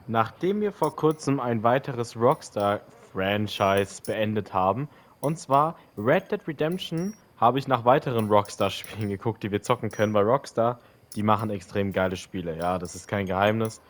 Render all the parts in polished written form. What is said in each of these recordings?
Nachdem wir vor kurzem ein weiteres Rockstar-Franchise beendet haben, und zwar Red Dead Redemption, habe ich nach weiteren Rockstar-Spielen geguckt, die wir zocken können, weil Rockstar, die machen extrem geile Spiele, ja, das ist kein Geheimnis.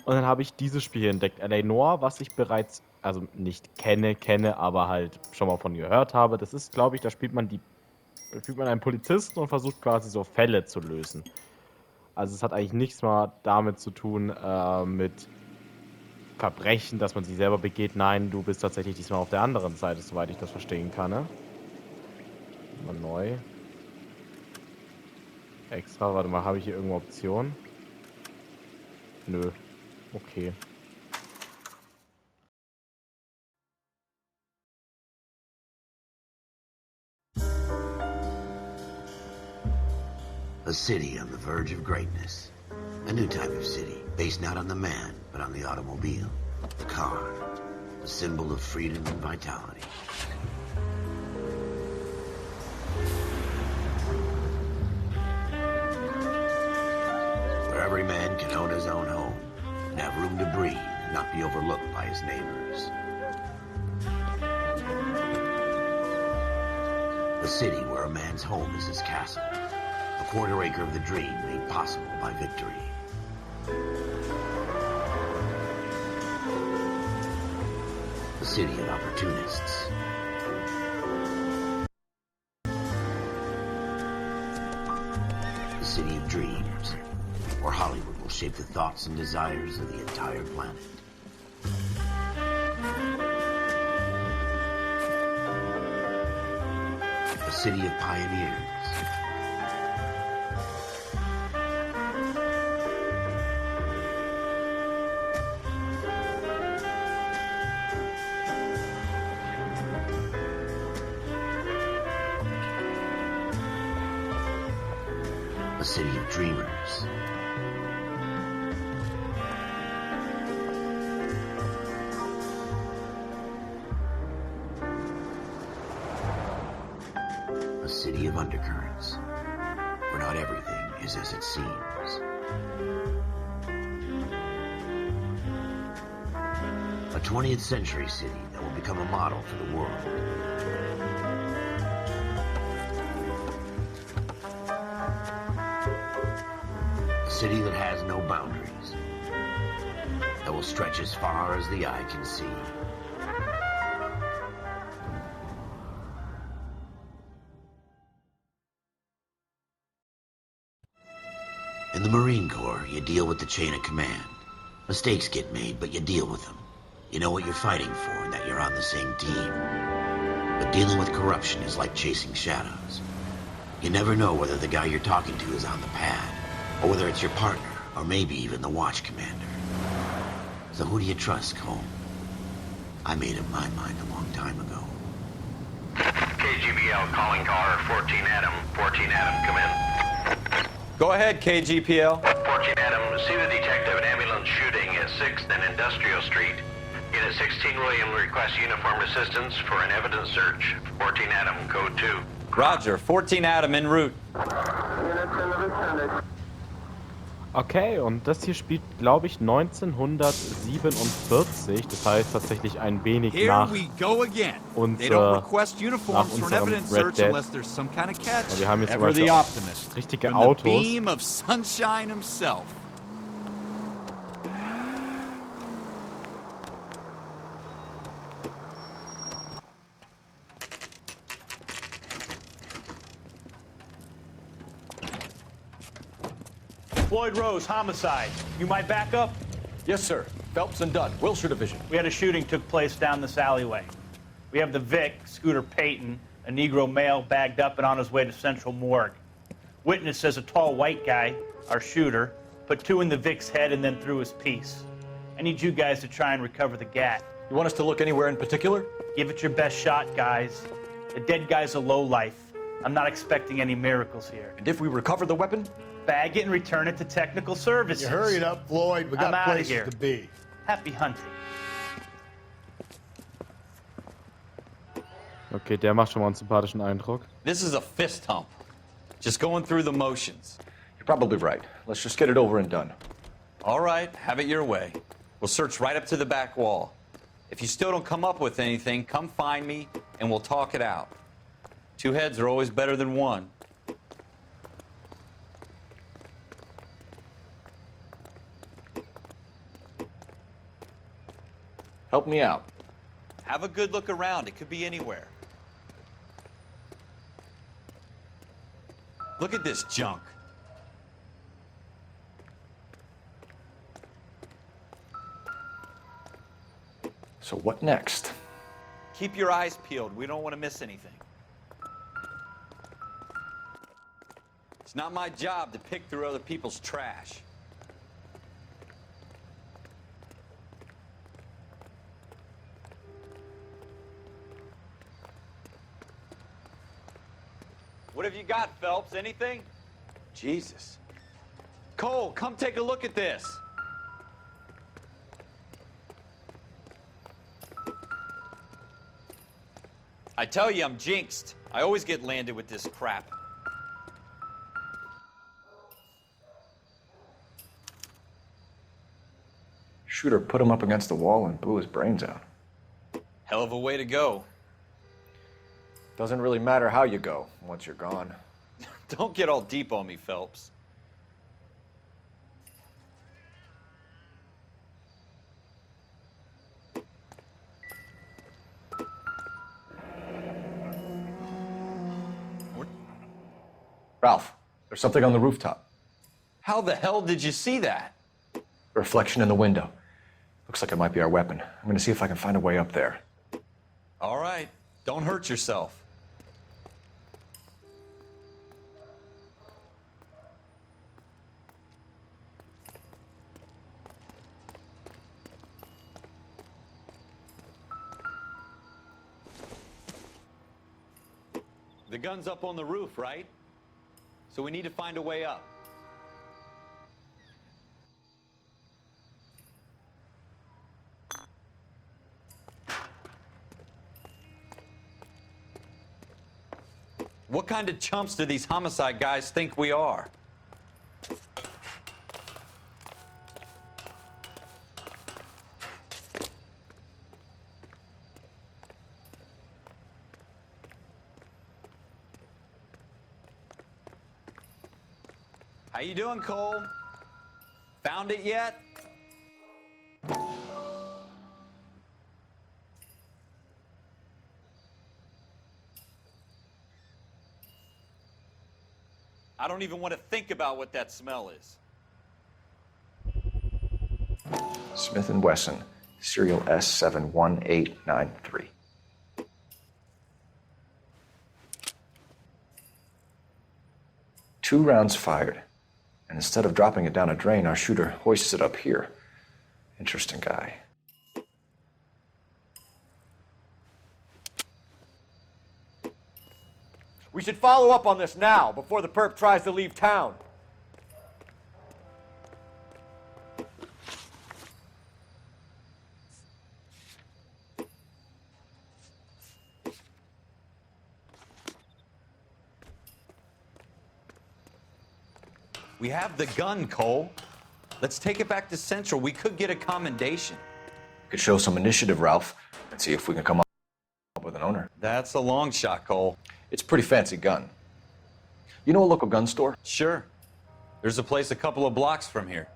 Und dann habe ich dieses Spiel hier entdeckt, LA Noire, was ich bereits, also nicht kenne, aber halt schon mal von gehört habe. Das ist, glaube ich, da spielt man einen Polizisten und versucht quasi so Fälle zu lösen. Also es hat eigentlich nichts mal damit zu tun, mit Verbrechen, dass man sich selber begeht. Nein, du bist tatsächlich diesmal auf der anderen Seite, soweit ich das verstehen kann, ne? Mal neu. Extra, warte mal, habe ich hier irgendwo Optionen? Nö. Okay. A city on the verge of greatness. A new type of city, based not on the man, but on the automobile. The car. A symbol of freedom and vitality. Where every man can own his own home, and have room to breathe, and not be overlooked by his neighbors. A city where a man's home is his castle. A quarter acre of the dream made possible by victory. A city of opportunists. A city of dreams, where Hollywood will shape the thoughts and desires of the entire planet. A city of pioneers. A city of dreamers. A city of undercurrents, where not everything is as it seems. A 20th century city that will become a model for the world. A city that has no boundaries, that will stretch as far as the eye can see. In the Marine Corps, you deal with the chain of command. Mistakes get made, but you deal with them. You know what you're fighting for and that you're on the same team. But dealing with corruption is like chasing shadows. You never know whether the guy you're talking to is on the pad, or whether it's your partner, or maybe even the watch commander. So who do you trust, Cole? I made up my mind a long time ago. KGBL calling caller 14 Adam. 14 Adam, come in. Go ahead, KGPL. 14 Adam, see the detective, an ambulance shooting at 6th and Industrial Street. Unit 16 William requests uniformed assistance for an evidence search. 14 Adam, code 2. Roger, 14 Adam en route. Okay, und das hier spielt, glaube ich, 1947. Das heißt tatsächlich ein wenig nach unserem Red Dead. Ja, wir haben jetzt zum Beispiel richtige Autos. Floyd Rose, homicide. You might back up? Yes, sir. Phelps and Dunn, Wilshire Division. We had a shooting took place down this alleyway. We have the Vic, Scooter Payton, a Negro male bagged up and on his way to Central Morgue. Witness says a tall white guy, our shooter, put 2 in the Vic's head and then threw his piece. I need you guys to try and recover the gat. You want us to look anywhere in particular? Give it your best shot, guys. The dead guy's a lowlife. I'm not expecting any miracles here. And if we recover the weapon? Bag it and return it to technical services. You hurry it up, Floyd. We got places to be. Happy hunting. Okay, der macht schon mal einen sympathischen Eindruck. This is a fist hump. Just going through the motions. You're probably right. Let's just get it over and done. All right, have it your way. We'll search right up to the back wall. If you still don't come up with anything, come find me and we'll talk it out. Two heads are always better than one. Help me out. Have a good look around. It could be anywhere. Look at this junk. So what next? Keep your eyes peeled. We don't want to miss anything. It's not my job to pick through other people's trash. What have you got, Phelps? Anything? Jesus. Cole, come take a look at this. I tell you, I'm jinxed. I always get landed with this crap. Shooter put him up against the wall and blew his brains out. Hell of a way to go. Doesn't really matter how you go once you're gone. Don't get all deep on me, Phelps. Ralph, there's something on the rooftop. How the hell did you see that? A reflection in the window. Looks like it might be our weapon. I'm gonna see if I can find a way up there. All right. Don't hurt yourself. The gun's up on the roof, right? So we need to find a way up. What kind of chumps do these homicide guys think we are? How you doing, Cole? Found it yet? I don't even want to think about what that smell is. Smith & Wesson, serial S71893. Two rounds fired, and instead of dropping it down a drain, our shooter hoists it up here. Interesting guy. We should follow up on this now, before the perp tries to leave town. We have the gun, Cole. Let's take it back to Central. We could get a commendation. Could show some initiative, Ralph, and see if we can come up with an owner. That's a long shot, Cole. It's a pretty fancy gun. You know a local gun store? Sure. There's a place a couple of blocks from here.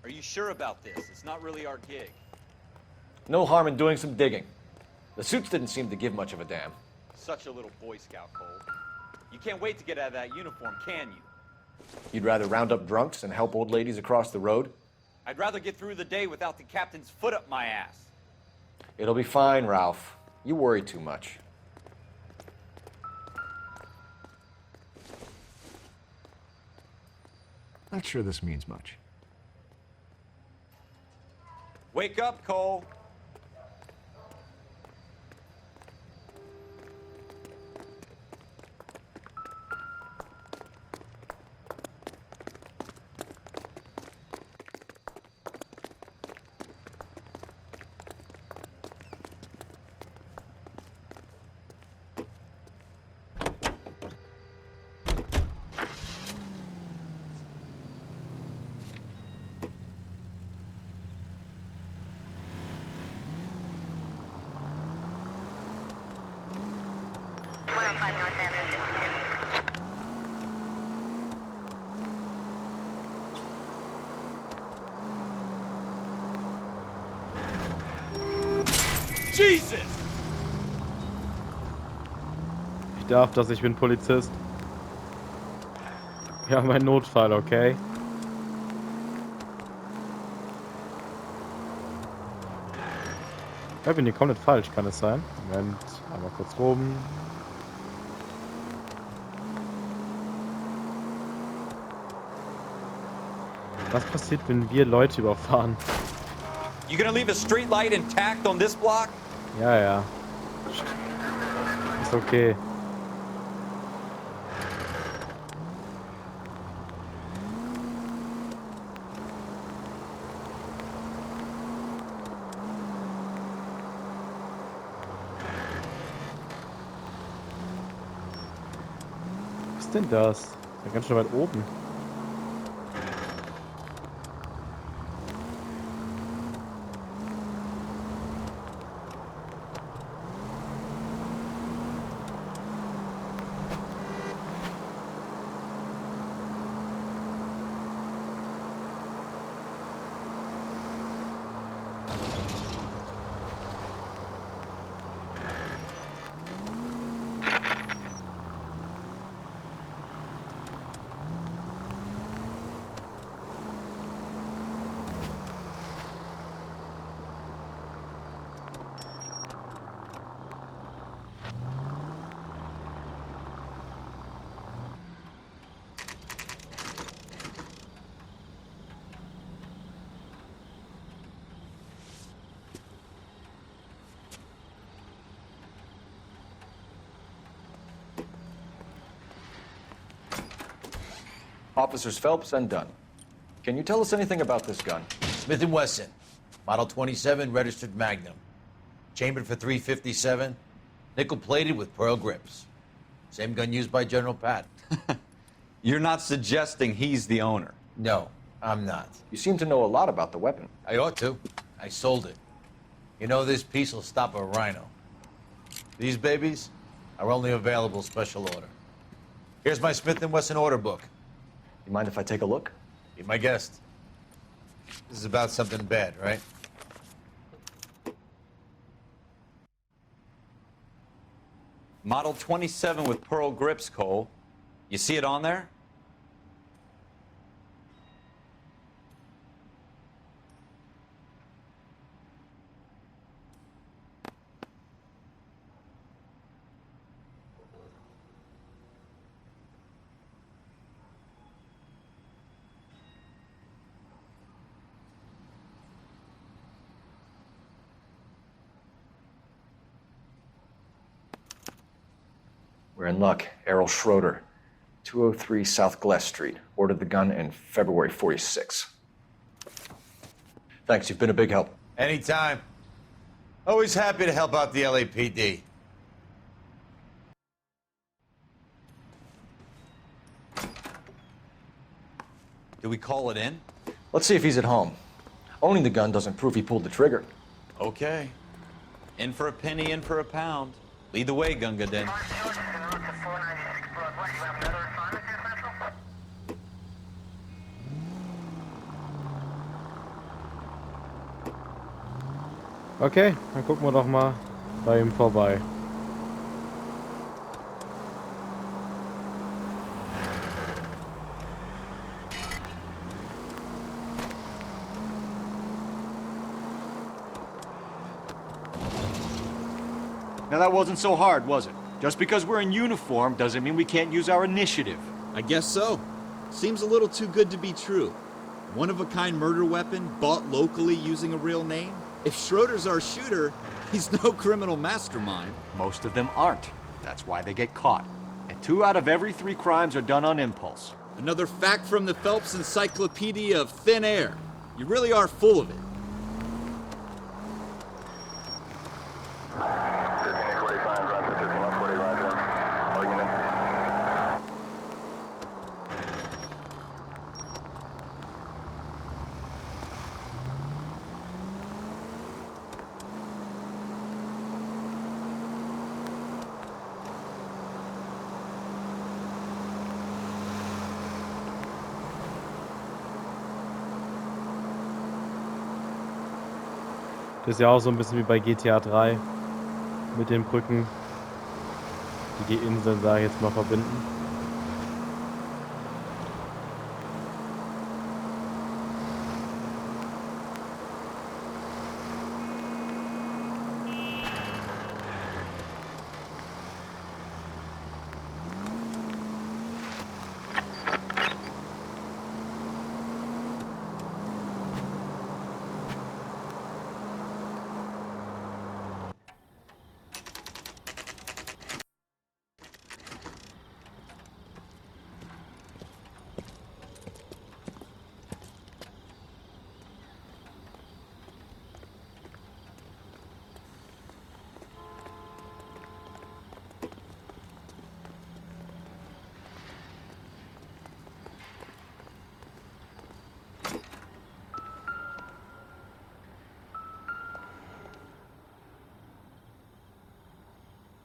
Are you sure about this? It's not really our gig. No harm in doing some digging. The suits didn't seem to give much of a damn. Such a little Boy Scout, Cole. You can't wait to get out of that uniform, can you? You'd rather round up drunks and help old ladies across the road? I'd rather get through the day without the captain's foot up my ass. It'll be fine, Ralph. You worry too much. Not sure this means much. Wake up, Cole. Jesus! Ich darf das, ich bin Polizist. Wir haben einen Notfall, okay? Ich bin hier komplett falsch, kann es sein? Moment, einmal kurz rum. Was passiert, wenn wir Leute überfahren? You gonna leave a street light intact on this block? Ja, ja. Ist okay. Was ist denn das? Ist ja ganz schön weit oben. Officers Phelps and Dunn. Can you tell us anything about this gun? Smith & Wesson, Model 27, registered Magnum. Chambered for .357, nickel-plated with pearl grips. Same gun used by General Patton. You're not suggesting he's the owner? No, I'm not. You seem to know a lot about the weapon. I ought to. I sold it. You know, this piece will stop a rhino. These babies are only available special order. Here's my Smith & Wesson order book. You mind if I take a look? Be my guest. This is about something bad, right? Model 27 with pearl grips, Cole. You see it on there? We're in luck. Errol Schroeder, 203 South Glass Street. Ordered the gun in February '46. Thanks, you've been a big help. Anytime. Always happy to help out the LAPD. Do we call it in? Let's see if he's at home. Owning the gun doesn't prove he pulled the trigger. Okay. In for a penny, in for a pound. Lead the way, Gunga Din. Okay, dann gucken wir doch mal bei ihm vorbei. Now that wasn't so hard, was it? Just because we're in uniform doesn't mean we can't use our initiative. I guess so. Seems a little too good to be true. One-of-a-kind murder weapon bought locally using a real name? If Schroeder's our shooter, he's no criminal mastermind. Most of them aren't. That's why they get caught. And 2 out of every 3 crimes are done on impulse. Another fact from the Phelps Encyclopedia of Thin Air. You really are full of it. Das ist ja auch so ein bisschen wie bei GTA 3 mit den Brücken, die die Inseln, sage ich jetzt mal, verbinden.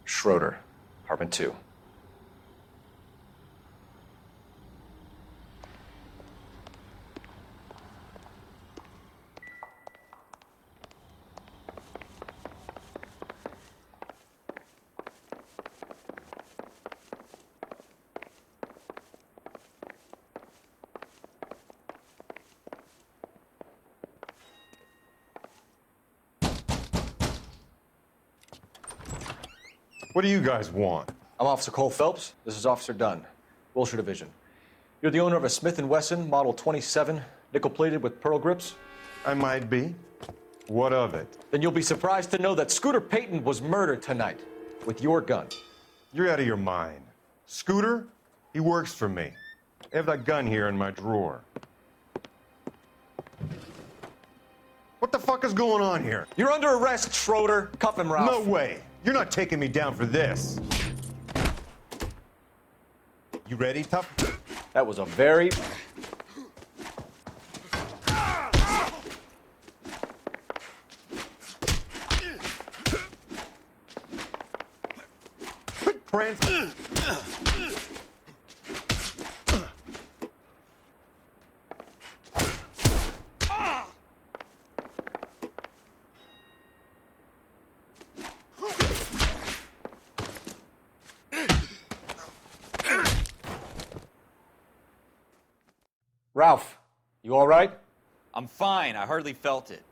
Schroeder, apartment 2. What do you guys want? I'm Officer Cole Phelps. This is Officer Dunn, Wilshire Division. You're the owner of a Smith & Wesson Model 27, nickel-plated with pearl grips? I might be. What of it? Then you'll be surprised to know that Scooter Payton was murdered tonight with your gun. You're out of your mind. Scooter? He works for me. I have that gun here in my drawer. What the fuck is going on here? You're under arrest, Schroeder. Cuff him, Ralph. No way. You're not taking me down for this. You ready, tough? That was a very... Quit prancing. Ralph, you all right? I'm fine. I hardly felt it.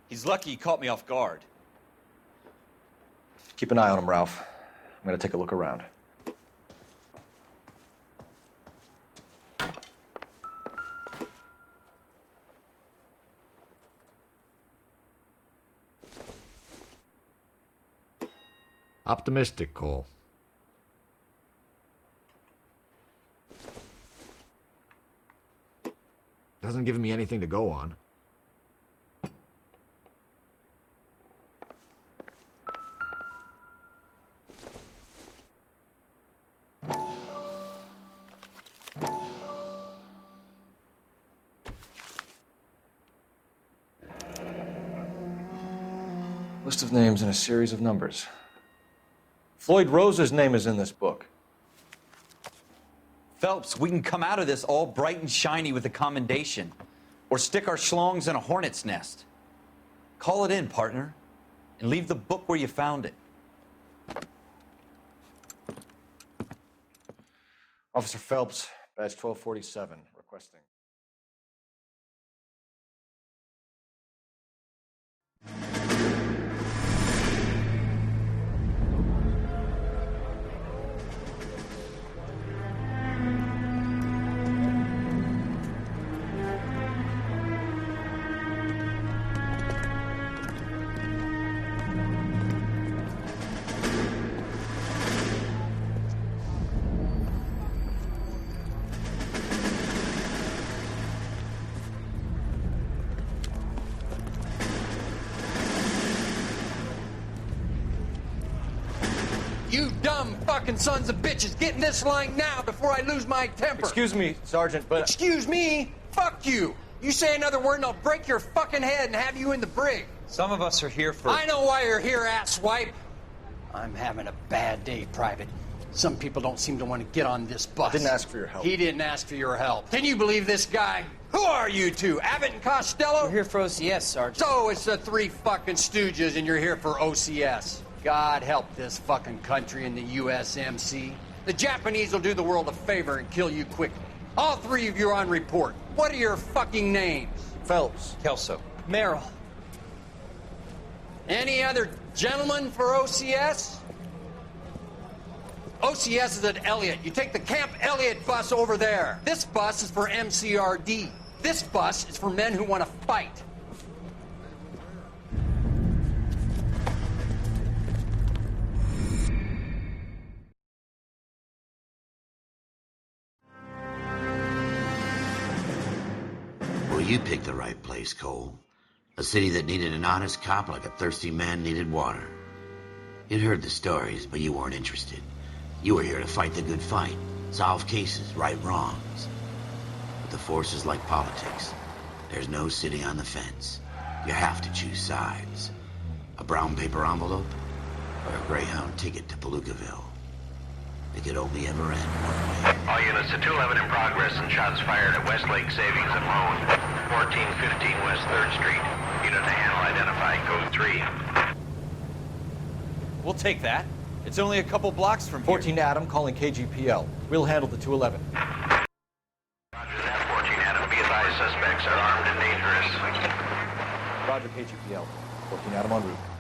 He's lucky he caught me off guard. Keep an eye on him, Ralph. I'm gonna take a look around. Optimistic, Cole. Doesn't give me anything to go on. List of names and a series of numbers. Floyd Rose's name is in this book. Phelps, we can come out of this all bright and shiny with a commendation. Or stick our schlongs in a hornet's nest. Call it in, partner. And leave the book where you found it. Officer Phelps, badge 1247, requesting. You dumb fucking sons of bitches, get in this line now before I lose my temper. Excuse me, Sergeant, but... Excuse me? Fuck you. You say another word and I'll break your fucking head and have you in the brig. Some of us are here for... I know why you're here, asswipe. I'm having a bad day, Private. Some people don't seem to want to get on this bus. I didn't ask for your help. He didn't ask for your help. Can you believe this guy? Who are you two? Abbott and Costello? We're here for OCS, Sergeant. So it's the three fucking stooges and you're here for OCS. God help this fucking country and the USMC. The Japanese will do the world a favor and kill you quickly. All three of you are on report. What are your fucking names? Phelps. Kelso. Merrill. Any other gentlemen for OCS? OCS is at Elliott. You take the Camp Elliott bus over there. This bus is for MCRD. This bus is for men who want to fight. Well, you picked the right place, Cole. A city that needed an honest cop like a thirsty man needed water. You'd heard the stories, but you weren't interested. You were here to fight the good fight, solve cases, right wrongs. But the force is like politics. There's no sitting on the fence. You have to choose sides. A brown paper envelope or a Greyhound ticket to Palookaville. It could only ever end one way. All units to 211 in progress and shots fired at Westlake Savings and Loan, 1415 West 3rd Street. Unit to handle identified, code 3. We'll take that. It's only a couple blocks from here. 14 Adam calling KGPL. We'll handle the 211. Roger that, 14 Adam. Be advised, suspects are armed and dangerous. Roger KGPL. 14 Adam en route.